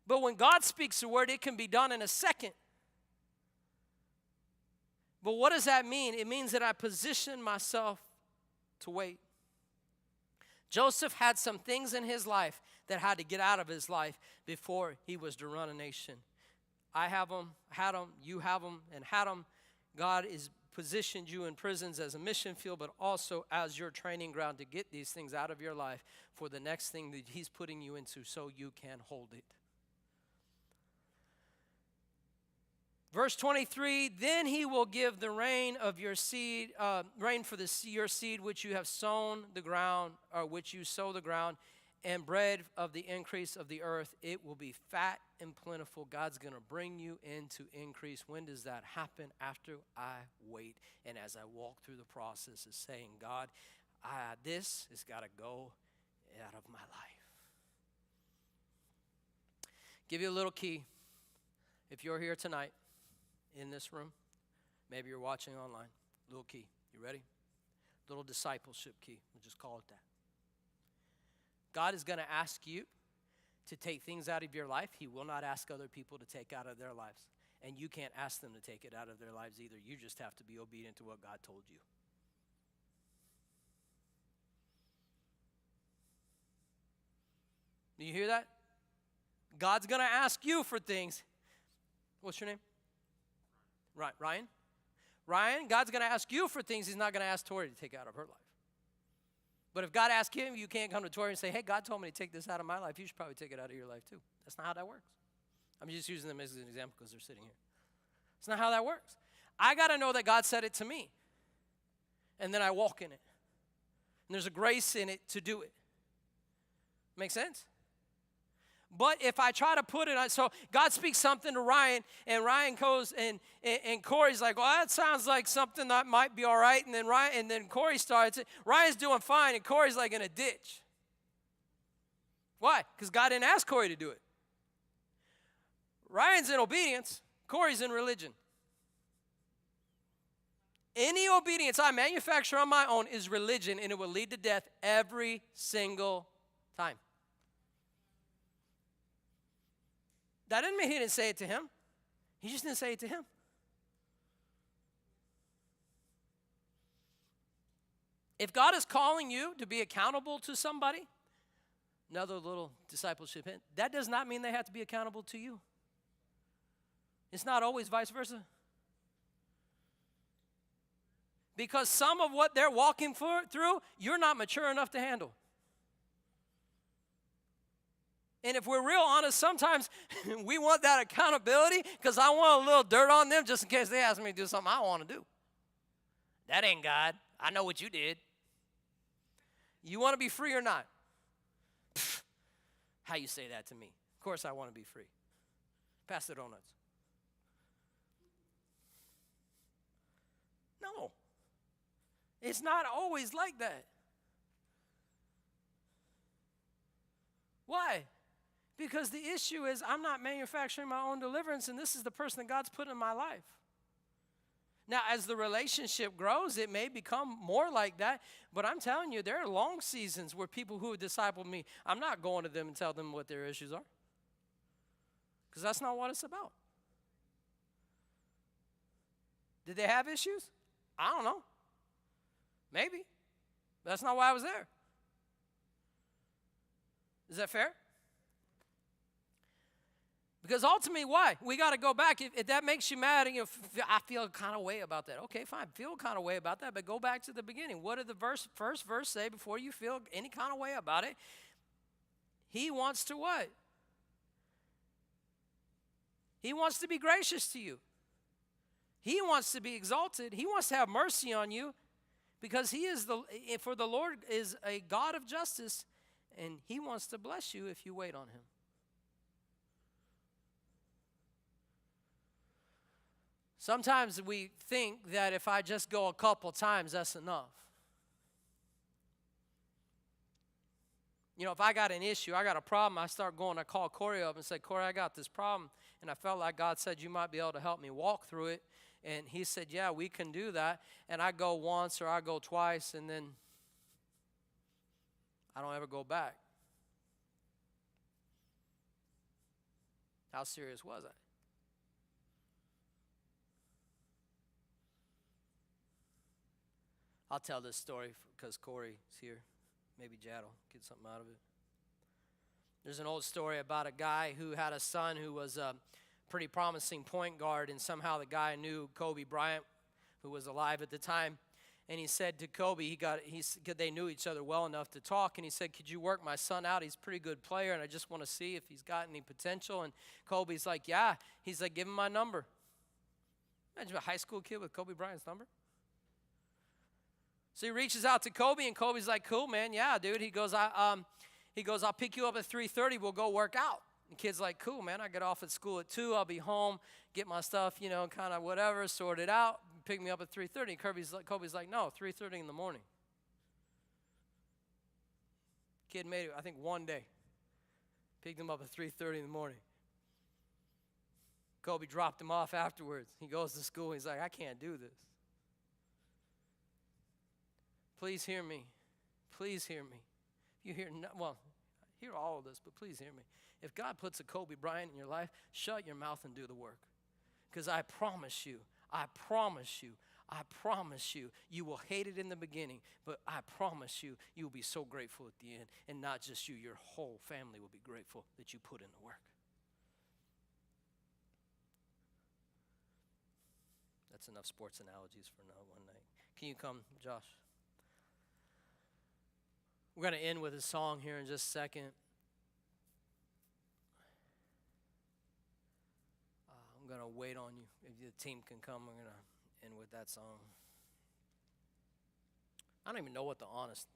But when God speaks a word, it can be done in a second. But what does that mean? It means that I position myself to wait. Joseph had some things in his life that had to get out of his life before he was to run a nation. I have them, had them, you have them, and had them. God has positioned you in prisons as a mission field, but also as your training ground to get these things out of your life for the next thing that he's putting you into so you can hold it. Verse 23, then he will give the rain of your seed, rain for your seed which you have sown the ground, or which you sow the ground, and bread of the increase of the earth. It will be fat and plentiful. God's going to bring you into increase. When does that happen? After I wait. And as I walk through the process of saying, God, this has got to go out of my life. Give you a little key. If you're here tonight in this room, maybe you're watching online, little key. You ready? Little discipleship key. We'll just call it that. God is going to ask you to take things out of your life He will not ask other people to take out of their lives. And you can't ask them to take it out of their lives either. You just have to be obedient to what God told you. Do you hear that? God's going to ask you for things. What's your name? Ryan? Ryan, God's going to ask you for things He's not going to ask Tori to take out of her life. But if God asks him, you can't come to Tori and say, hey, God told me to take this out of my life. You should probably take it out of your life too. That's not how that works. I'm just using them as an example because they're sitting here. It's not how that works. I got to know that God said it to me. And then I walk in it. And there's a grace in it to do it. Make sense? But if I try to put it on, so God speaks something to Ryan, and Ryan goes, and Corey's like, well, that sounds like something that might be all right. And then Corey starts it. Ryan's doing fine, and Corey's like in a ditch. Why? Because God didn't ask Corey to do it. Ryan's in obedience. Corey's in religion. Any obedience I manufacture on my own is religion, and it will lead to death every single time. That didn't mean He didn't say it to him. He just didn't say it to him. If God is calling you to be accountable to somebody, another little discipleship hint, that does not mean they have to be accountable to you. It's not always vice versa. Because some of what they're walking through, you're not mature enough to handle. And if we're real honest, sometimes we want that accountability because I want a little dirt on them just in case they ask me to do something I want to do. That ain't God. I know what you did. You want to be free or not? Pfft, how you say that to me? Of course I want to be free. Pass the donuts. No. It's not always like that. Why? Because the issue is I'm not manufacturing my own deliverance, and this is the person that God's put in my life. Now, as the relationship grows, it may become more like that, but I'm telling you, there are long seasons where people who have discipled me, I'm not going to them and tell them what their issues are. Because that's not what it's about. Did they have issues? I don't know. Maybe. That's not why I was there. Is that fair? Because ultimately, why? We got to go back. If that makes you mad, and I feel kind of way about that. Okay, fine. Feel kind of way about that, but go back to the beginning. What did the first verse say before you feel any kind of way about it? He wants to what? He wants to be gracious to you. He wants to be exalted. He wants to have mercy on you because for the Lord is a God of justice, and He wants to bless you if you wait on Him. Sometimes we think that if I just go a couple times, that's enough. You know, if I got an issue, I got a problem, I start going, I call Corey up and say, Corey, I got this problem, and I felt like God said you might be able to help me walk through it. And he said, yeah, we can do that. And I go once or I go twice, and then I don't ever go back. How serious was I? I'll tell this story because Corey's here. Maybe Jad will get something out of it. There's an old story about a guy who had a son who was a pretty promising point guard, and somehow the guy knew Kobe Bryant, who was alive at the time. And he said to Kobe, they knew each other well enough to talk, and he said, could you work my son out? He's a pretty good player, and I just want to see if he's got any potential. And Kobe's like, yeah. He's like, give him my number. Imagine a high school kid with Kobe Bryant's number. So he reaches out to Kobe, and Kobe's like, cool, man, yeah, dude. He goes, I'll pick you up at 3:30. We'll go work out. The kid's like, cool, man. I get off at school at 2. I'll be home, get my stuff, kind of whatever, sort it out. Pick me up at 3:30. Kobe's like, no, 3:30 in the morning. Kid made it, I think, one day. Picked him up at 3:30 in the morning. Kobe dropped him off afterwards. He goes to school. He's like, I can't do this. Please hear me. Please hear me. If you hear, hear all of this, but please hear me. If God puts a Kobe Bryant in your life, shut your mouth and do the work. Because I promise you, you will hate it in the beginning, but I promise you, you'll be so grateful at the end. And not just you, your whole family will be grateful that you put in the work. That's enough sports analogies for one night. Can you come, Josh? We're going to end with a song here in just a second. I'm going to wait on you. If the team can come, we're going to end with that song. I don't even know what the honest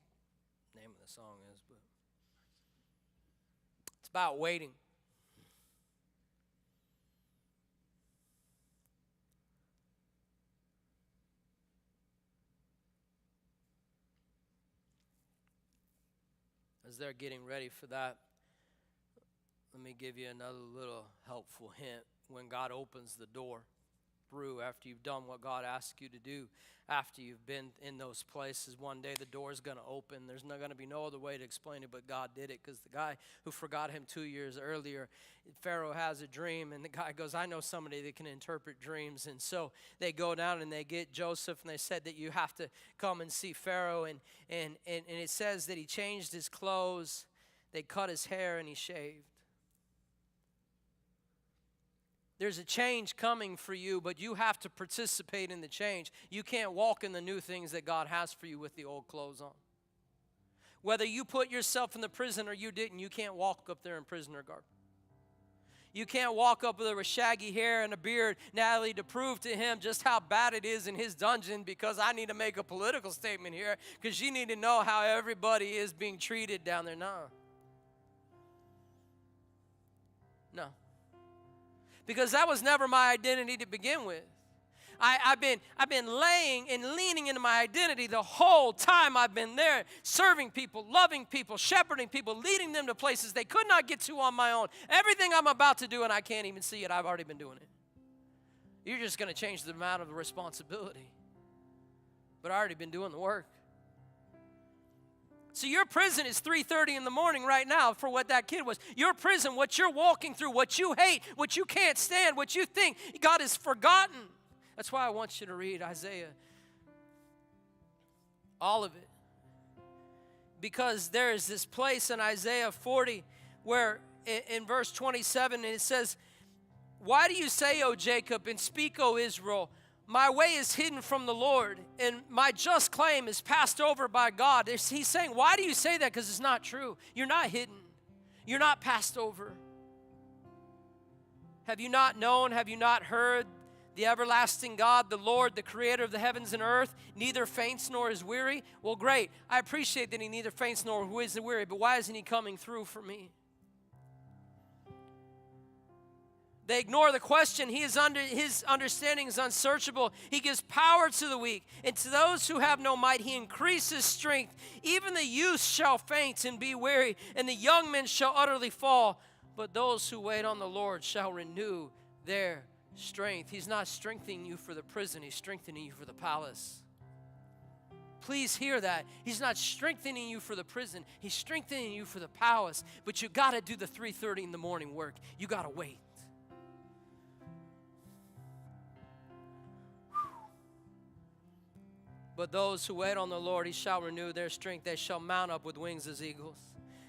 name of the song is, but it's about waiting. As they're getting ready for that, let me give you another little helpful hint. When God opens the door through, after you've done what God asks you to do, after you've been in those places, one day the door is going to open. There's not going to be no other way to explain it, but God did it, because the guy who forgot him 2 years earlier, Pharaoh has a dream, and the guy goes, I know somebody that can interpret dreams. And so they go down and they get Joseph, and they said that you have to come and see Pharaoh. And it says that he changed his clothes, they cut his hair, and he shaved. There's a change coming for you, but you have to participate in the change. You can't walk in the new things that God has for you with the old clothes on. Whether you put yourself in the prison or you didn't, you can't walk up there in prisoner garb. You can't walk up there with shaggy hair and a beard, Natalie, to prove to him just how bad it is in his dungeon, because I need to make a political statement here, because you need to know how everybody is being treated down there. No. Because that was never my identity to begin with. I've been laying and leaning into my identity the whole time I've been there, serving people, loving people, shepherding people, leading them to places they could not get to on my own. Everything I'm about to do, and I can't even see it, I've already been doing it. You're just going to change the amount of the responsibility. But I've already been doing the work. So your prison is 3:30 in the morning right now for what that kid was. Your prison, what you're walking through, what you hate, what you can't stand, what you think God has forgotten. That's why I want you to read Isaiah. All of it. Because there is this place in Isaiah 40 where in verse 27 it says, why do you say, O Jacob, and speak, O Israel, my way is hidden from the Lord, and my just claim is passed over by God. He's saying, why do you say that? Because it's not true. You're not hidden. You're not passed over. Have you not known? Have you not heard? The everlasting God, the Lord, the creator of the heavens and earth, neither faints nor is weary. Well, great. I appreciate that he neither faints nor is weary, but why isn't he coming through for me? They ignore the question. His understanding is unsearchable. He gives power to the weak, and to those who have no might, he increases strength. Even the youth shall faint and be weary, and the young men shall utterly fall. But those who wait on the Lord shall renew their strength. He's not strengthening you for the prison. He's strengthening you for the palace. Please hear that. He's not strengthening you for the prison. He's strengthening you for the palace. But you got to do the 3:30 in the morning work. You got to wait. But those who wait on the Lord, he shall renew their strength. They shall mount up with wings as eagles.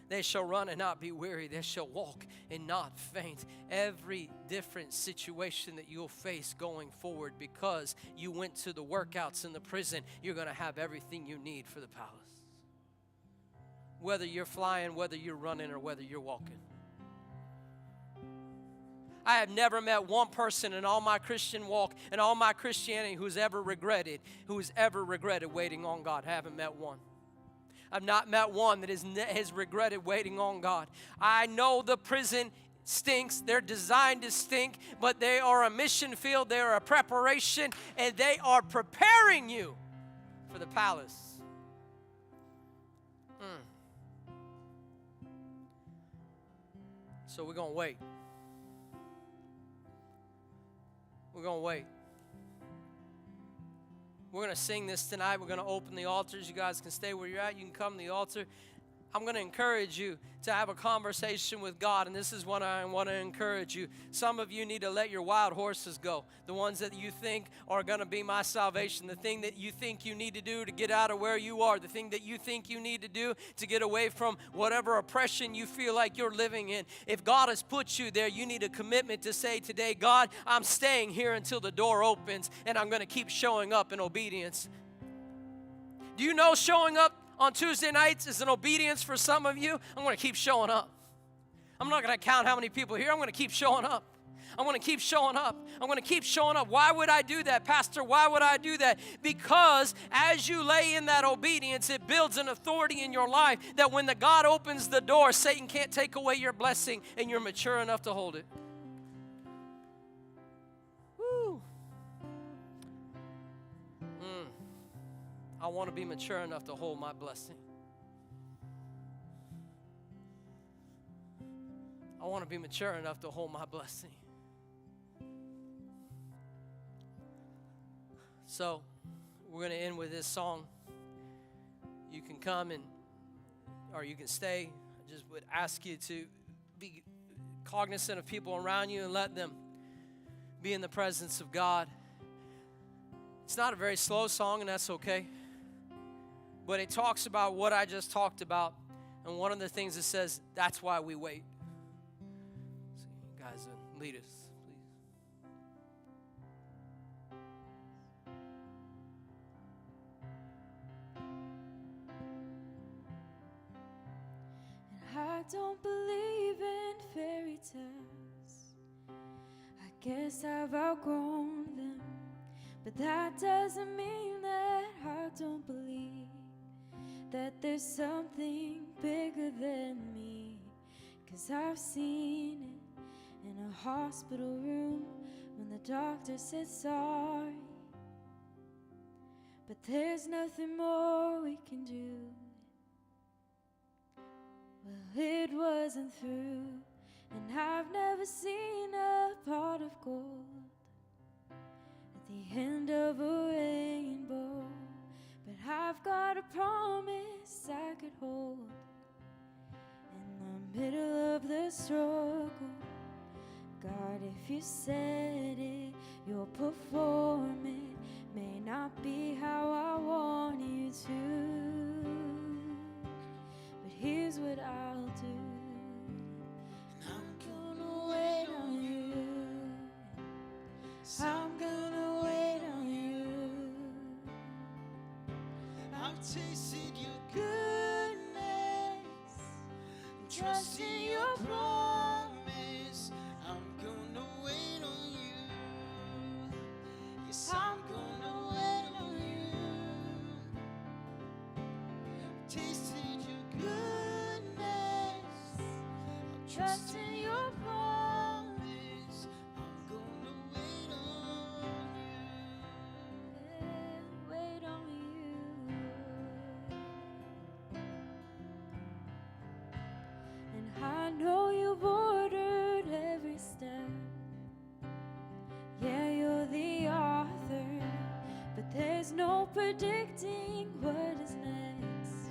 They shall run and not be weary. They shall walk and not faint. Every different situation that you'll face going forward, because you went to the workouts in the prison, you're going to have everything you need for the palace. Whether you're flying, whether you're running, or whether you're walking. I have never met one person in all my Christian walk and all my Christianity who's ever regretted waiting on God. I haven't met one. I've not met one that has regretted waiting on God. I know the prison stinks. They're designed to stink, but they are a mission field. They are a preparation, and they are preparing you for the palace. So we're going to wait. We're going to wait. We're going to sing this tonight. We're going to open the altars. You guys can stay where you're at. You can come to the altar. I'm going to encourage you to have a conversation with God, and this is what I want to encourage you. Some of you need to let your wild horses go, the ones that you think are going to be my salvation, the thing that you think you need to do to get out of where you are, the thing that you think you need to do to get away from whatever oppression you feel like you're living in. If God has put you there, you need a commitment to say today, God, I'm staying here until the door opens, and I'm going to keep showing up in obedience. Do you know showing up on Tuesday nights is an obedience for some of you? I'm going to keep showing up. I'm not going to count how many people are here. I'm going to keep showing up. I'm going to keep showing up. I'm going to keep showing up. Why would I do that, Pastor? Why would I do that? Because as you lay in that obedience, it builds an authority in your life that when the God opens the door, Satan can't take away your blessing, and you're mature enough to hold it. Woo. I want to be mature enough to hold my blessing. I want to be mature enough to hold my blessing. So, we're going to end with this song. You can come or you can stay. I just would ask you to be cognizant of people around you and let them be in the presence of God. It's not a very slow song, and that's okay. But it talks about what I just talked about. And one of the things it says, that's why we wait. So you guys, lead us, please. And I don't believe in fairy tales. I guess I've outgrown them. But that doesn't mean that I don't believe that there's something bigger than me. 'Cause I've seen it in a hospital room when the doctor said sorry. But there's nothing more we can do. Well, it wasn't through, and I've never seen a pot of gold at the end of a rainbow. But I've got a promise I could hold in the middle of the struggle. God, if you said it, you'll perform it. May not be how I want you to, but here's what I'll do. I'm gonna wait on you. I'm gonna wait on you. I've tasted your goodness, trust in your promise. I'm gonna wait on you. Yes, I'm gonna wait on you. I've tasted your goodness, trust in your promise. I'm gonna wait on you. Wait on you. And I know you've ordered every step. Yeah, you're the author, but there's no predicting what is next.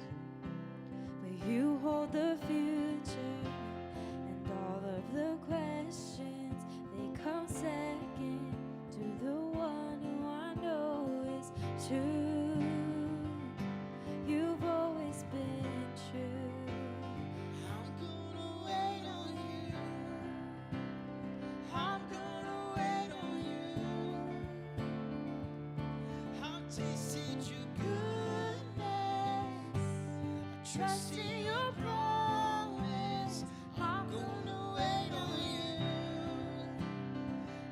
But you hold the future, and all of the questions, they come second to the one who I know is true. You've always been true. I'm gonna wait on you. I'm gonna wait on you. I've tasted your goodness. I trust in your promise. I'm gonna wait on you.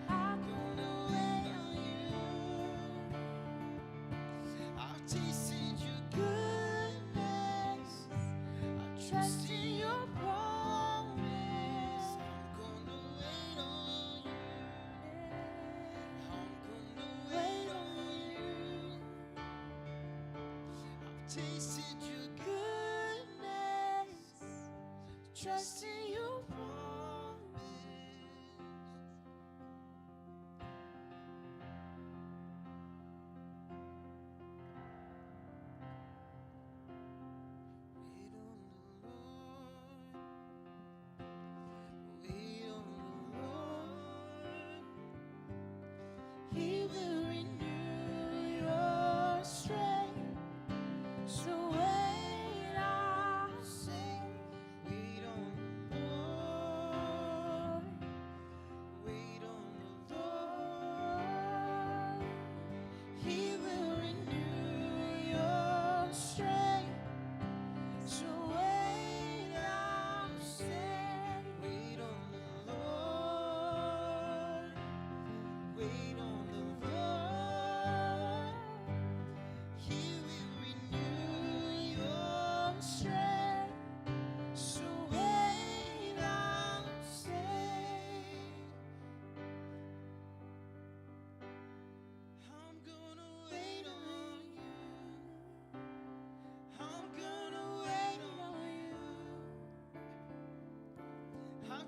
I'm gonna wait on you. I've tasted your goodness. I trust in your promise. I'm gonna wait on you. I'm gonna wait on you. I've tasted your goodness. Trust in your promise.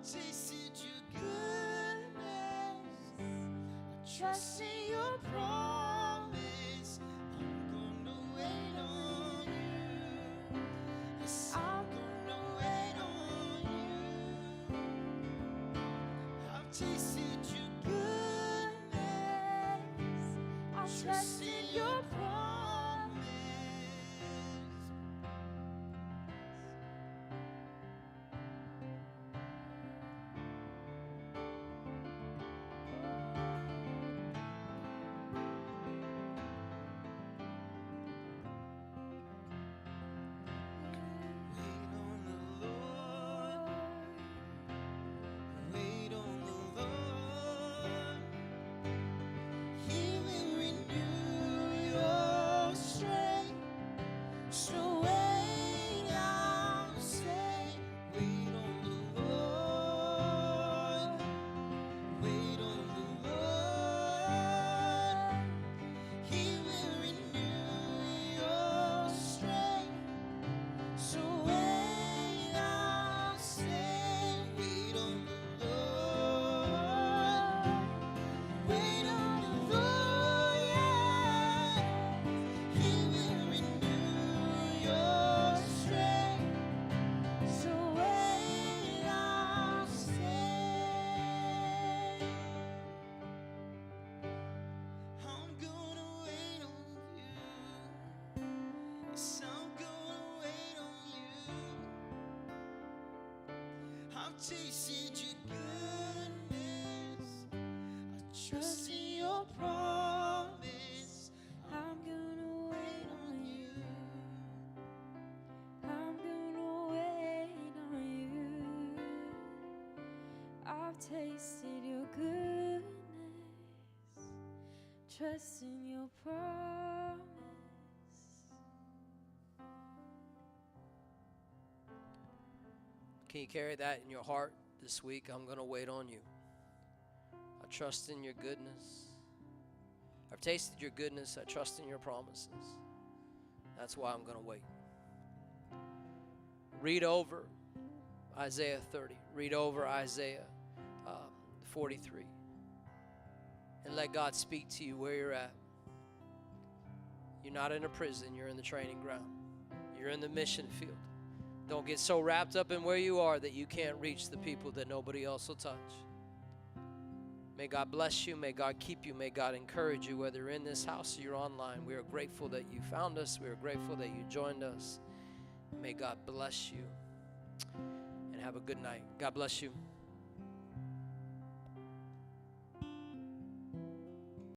I've tasted your goodness. I trust in your promise. I'm gonna wait on you. Yes, I'm gonna wait on you. I've tasted your goodness. I'll trust in your promise. Wait on the Lord. Wait on the Lord. He will renew your strength. So wait, I'll say, wait on the Lord. Wait on the Lord. He will renew your strength. So wait, I'll say, wait on the Lord. Wait on the Lord, yeah. He will renew your strength. So wait, I'll say, I'm gonna wait on you. Yes, I'm gonna wait on you. I've tasted your goodness. I trust in your promise. I'm gonna wait on you. I'm gonna wait on you. I've tasted your goodness. Trust in your promise. Can you carry that in your heart this week? I'm going to wait on you. I trust in your goodness. I've tasted your goodness. I trust in your promises. That's why I'm going to wait. Read over Isaiah 30. Read over Isaiah 43. And let God speak to you where you're at. You're not in a prison. You're in the training ground. You're in the mission field. Don't get so wrapped up in where you are that you can't reach the people that nobody else will touch. May God bless you. May God keep you. May God encourage you, whether you're in this house or you're online. We are grateful that you found us. We are grateful that you joined us. May God bless you. And have a good night. God bless you.